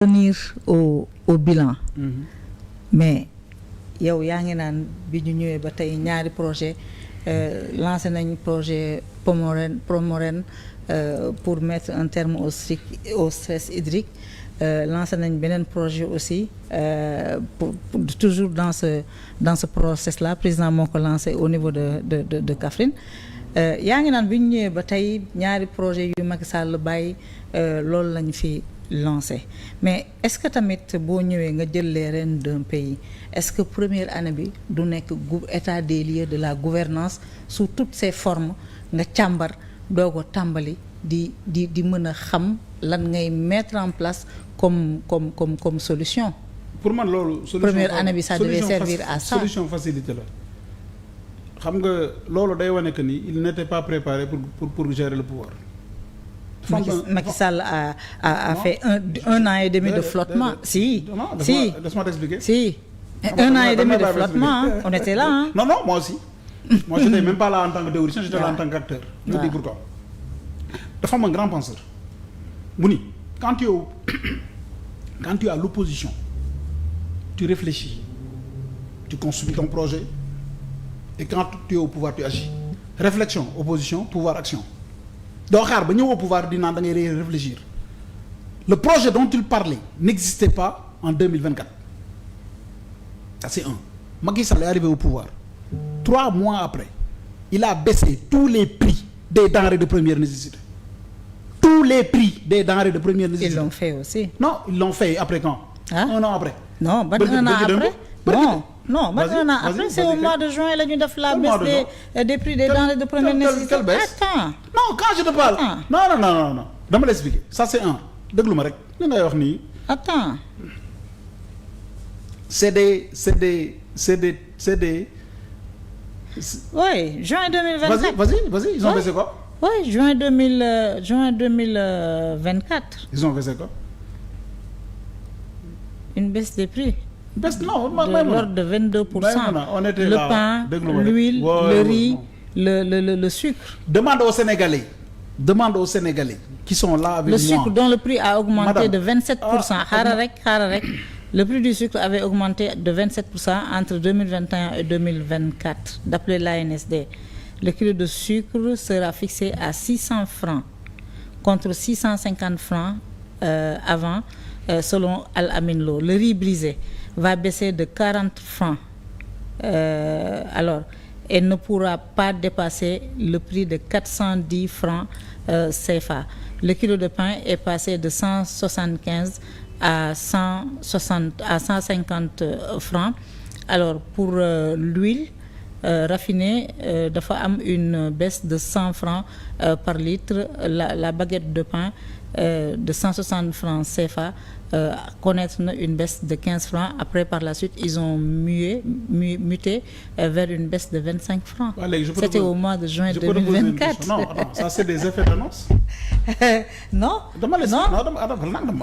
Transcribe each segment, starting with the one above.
revenir au bilan. Mais yow yaa ngi naan bi ñu ñëwee ba tey ñaari projet lancé nañ projet Promoren pour mettre un terme au stress hydrique lancé nañ beneen projet aussi pour toujours dans ce process là président moo ko lancé au niveau de Kaffrine yaa ngi naan bi ñu ñëwee ba tey ñaari projet yu Macky Sall bàyyi loolu lañ fi lancé mais est-ce que tamit boo ñëwee nga jël les rênes d'un pays est-ce que première année bi du nekk état des lieux de la gouvernance sous toutes ses formes nga càmbar doo ko tàmbali di mën a xam lan ngay mettre en place comme solution. pour man loolu. solution première année bi ça devait servir à ça. solution facilité la xam nga loolu day wane que ni il n'était pas préparé pour gérer le pouvoir. Macky Sall a fait un an et demi de flottement. Si. Laisse-moi t'expliquer. Si. Un an et demi de flottement, on était là. Hein. Non, moi aussi. Moi, j'étais même pas là en tant que théoricien, j'étais là en tant qu'acteur. Je te dis pourquoi. Dafa am un grand penseur. mu ni quand tu es à l'opposition, tu réfléchis, tu construis ton projet, et quand tu es au pouvoir, tu agis. Réflexion, opposition, pouvoir, action. doo xaar ba ñëw au pouvoir di naan da ngay réfléchir le projet dont il parlait n'existait pas en 2024. Ça c'est un. Macky Sall est arrivé au pouvoir 3 mois après il a baissé tous les prix des denrées de première nécessité, tous les prix des denrées de première nécessité. Ils l'ont fait aussi. Non, ils l'ont fait après quand? Un an après. Non, ban un an après. Non, un an après, c'est au mois de juin la ñu def la baisse des prix des denrées de première nécessité. Attends. Non, quand je te parle. Non. dama la expliquer. Ça c'est un. déglu ma rek li ngay wax nii. Attends. C'est des. Oui, juin 2024. Vas-y, ils ont baissé quoi? Oui, juin 2024. Ils ont baissé quoi? Une baisse des prix. Baisse non, de l'ordre de 22%. On était le là. pain, l'huile, le riz, le sucre. Demande aux Sénégalais qui sont là avec moi. Le sucre dont le prix a augmenté Madame. de 27%. xaaral rek. Le prix du sucre avait augmenté de 27% entre 2021 et 2024, d'après l'ANSD. Le kilo de sucre sera fixé à 600 francs contre 650 francs avant, selon Al-Amin Lo. Le riz brisé va baisser de 40 francs. Alors, elle ne pourra pas dépasser le prix de 410 francs CFA. Le kilo de pain est passé de 175 à 150 francs. Alors, pour l'huile raffinée, dafa am une baisse de 100 francs par litre. La baguette de pain de 160 francs CFA connaître une baisse de 15 francs. Après, par la suite, ils ont muté vers une baisse de 25 francs. C'était au mois de juin 2024. Non, ça c'est des effets d'annonce. Non.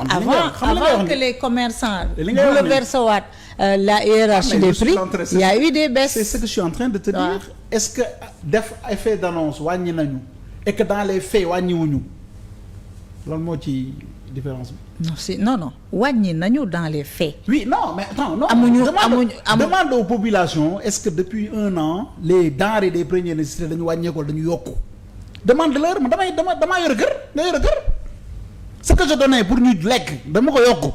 Avant que les commerçants bouleversent la hiérarchie des prix, il y a eu des baisses. C'est ce que je suis en train de te dire. Est-ce que def effet d'annonce wàññi nañu et que dans les faits wàññiwuñu loolu moo ci différence bi. Non wàññi nañu dans les faits. Oui, non, mais attends, non. Demande aux populations, est-ce que depuis un an les denrées des premières nécessités dañu wàññeeku dañu yokku. Demande-leur man damaa yor kër nga yor kër ce que je donnais pour ñu lekk dama ko yokku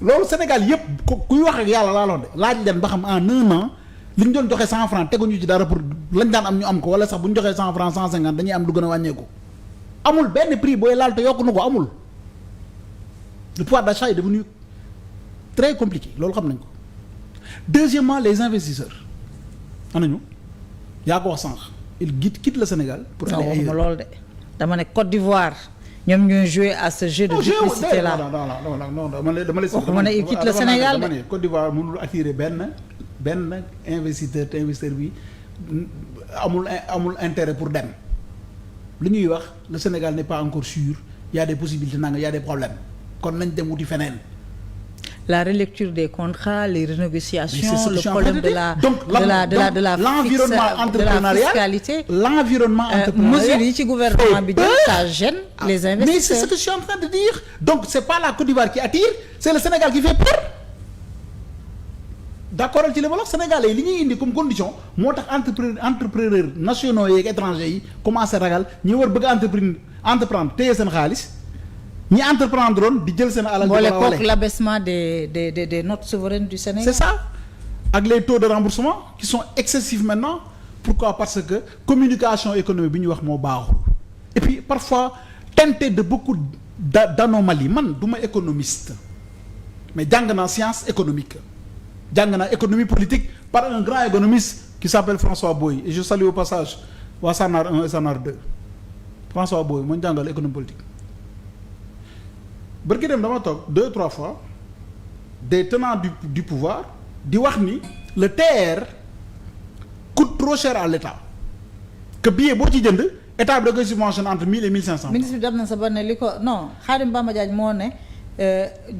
loolu Sénégal yëpp kuy wax ak yàlla laa loon de laaj leen ba xam en un an li ñu doon joxe 100 francs teguñu ci dara pour lañ daan am ñu am ko wala sax bu ñu joxee 100 francs 150 dañuy am lu gën a wàññeeku. amul benn prix booy laal te yokku na ko amul. Le pouvoir d'achat est devenu très compliqué loolu xam nañ ko. Deuxièmement, les investisseurs anañu yaa ko wax sànq ils quittent le Sénégal pour aller ailleurs. Non loolu de dama ne Côte d'Ivoire ñoom ñooy jouer à ce jeu de duplicité là. Non dama ne ils quittent le Sénégal de. dama ne Côte d'Ivoire mënul attirer benn investisseur te investisseur bi amul intérêt pour dem lu ñuy wax le Sénégal n'est pas encore sûr il y a des possibilités nanga il y a des problèmes kon nañ dem wuti feneen. la relecture des contrats, les renégociations, c'est le problème de la l'environnement entrepreneurial, fiscalité. L'environnement entrepreneurial. Mesures yi ci gouvernement bi jël, ça gêne les investisseurs. Mais c'est ce que je suis en train de dire. Donc c'est pas la Côte d'Ivoire qui attire, c'est le Sénégal qui fait peur. D'accord ci li ma la wax Sénégalais yi li ñuy indi comme condition moo tax entrepreneurs nationaux yeeg étrangers yi commencé ragal ñi war bëgg entreprendre téye seen xaalis ñi entreprendre woon di jël seen alal. boole kook l'abaissement des notes souveraines du Sénégal. C'est ça ak les taux de remboursement qui sont excessifs maintenant. Pourquoi? Parce que communication économique bi ñu wax moo baaxul et puis parfois teinté de beaucoup d'anomalies. Man du ma économiste mais jàng naa science économique. jàng naa économie politique par un grand économiste qui s'appelle François Boye et je salue au passage waa Sanar 1 et Sanar 2 François Boye moo ñu jàngal économie politique bërki dem dama toog 2-3 fois des tenants du pouvoir di wax ni le TER coûte trop cher à l'État que billet boo ci jënd état bi da koy subventionné entre 1000 et 1500. ministre bi dem na sa ba ne li ko non Khadim Bamba Diagne moo ne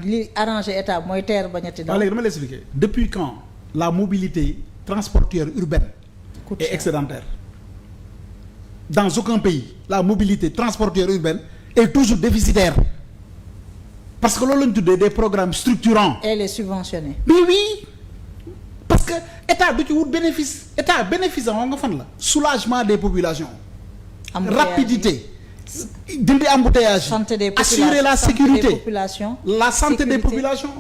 li arrangé état mooy TER ba ñetti daw. léegi dama lay expliquer depuis quand la mobilité transportuaire urbaine est excédentaire. Dans aucun pays la mobilité transportuaire urbaine est toujours déficitaire parce que loolu la ñu tuddee des programmes structurants. et les subventionner. mais oui parce que état du ci wut bénéfice état bénéfice am nga fan la. soulagement des populations. rapidité. dindi embouteillage. assurer la sécurité la santé des populations.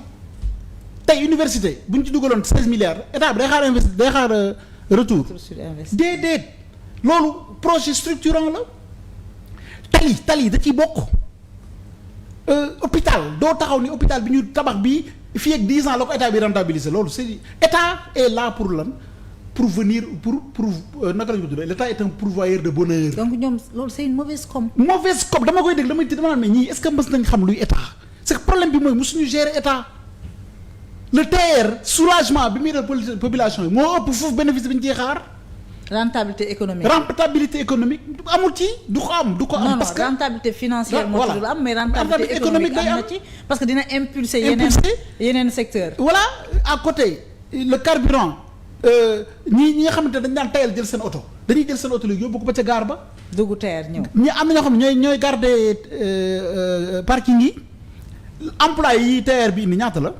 tey université bu ñu ci dugaloon 16 milliards état bi day xaar retour. déedéet loolu projet structurant la. tali da ciy bokk. hôpital doo taxaw ni hôpital bi ñu tabax bi fii ak 10 ans la ko état bi rentabiliser loolu c'est état est là pour lan pour venir pour naka la ñu ko tuddee l'état est un pourvoyeur de bonheur. donc ñoom loolu c'est une mauvaise com. mauvaise com dama koy dégg dama naan mais ñii est-ce que mës nañ xam luy état c'est que problème bi mooy mosuñu gérer état le TER soulagement bi muy def population yi moo ëpp foofu bénéfice bi ñu ciy xaar. rentabilité économique amul ci du ko am. parce que rentabilité financière moo ci dul am mais rentabilité économique am na ci parce que dina impulser yeneen secteur. voilà à côté le carburant ñi nga xamante ne dañ daan tayal jël seen oto dañuy jël seen oto léegi yóbbu ko ba ca gaar ba. dugg TER ñëw. ñi am na ñoo xam ne ñooy garder parking yi emploi yi TER bi indi ñaata la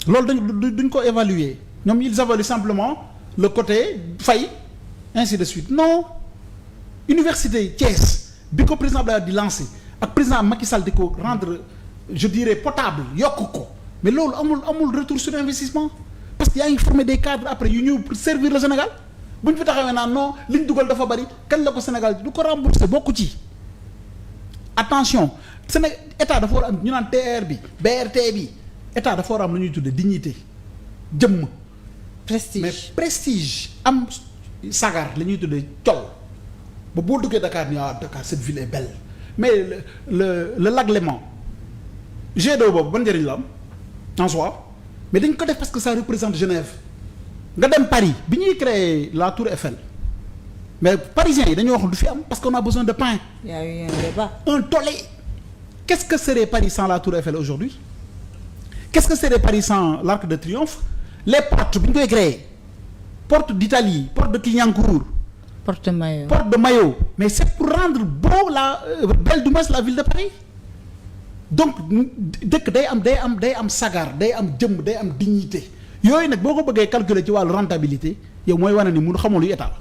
loolu duñ ko évaluer ñoom ils évaluent simplement le côté fay. ainsi de suite non université Thiès bi ko président Abdoulaye di lancé ak président Macky Sall di ko rendre je dirais potable yokk ko mais loolu amul retour sur investissement parce que yaa ngi former des cadres après yu ñëw pour servir le Sénégal bu ñu fi taxawee naan non li ñu dugal dafa bari kan la ko Sénégal du ko rembourser bokku ci attention Sénégal état dafa war a am ñu naan TR bi BRT bi état dafa war a am lu ñuy tuddee dignité jëmm prestige mais prestige am sagar la ñuy tuddee col ba boo duggee Dakar ni Dakar cette ville est belle mais le lac Léman jet d'eau boobu ban njëriñ la am en soi mais dañ ko def parce que ça représente Genève nga dem Paris bi ñuy créer la Tour Eiffel mais parisiens yi dañoo wax du fi am parce qu'on a besoin de pain. Il y a eu un débat. Un tollé. Qu'est-ce que serait Paris sans la Tour Eiffel aujourd'hui? Qu'est-ce que serait Paris sans l'Arc de Triomphe? Les portes bi ñu koy créer porte d'Italie, porte de Clignancourt, porte de Maillot, mais c'est pour rendre beau belle du moins la ville de Paris. Donc dëkk day am sagar day am jëmm day am dignité yooyu nag boo ko bëggee calculer ci wàllu rentabilité yow mooy wane ni mun xamul luy état.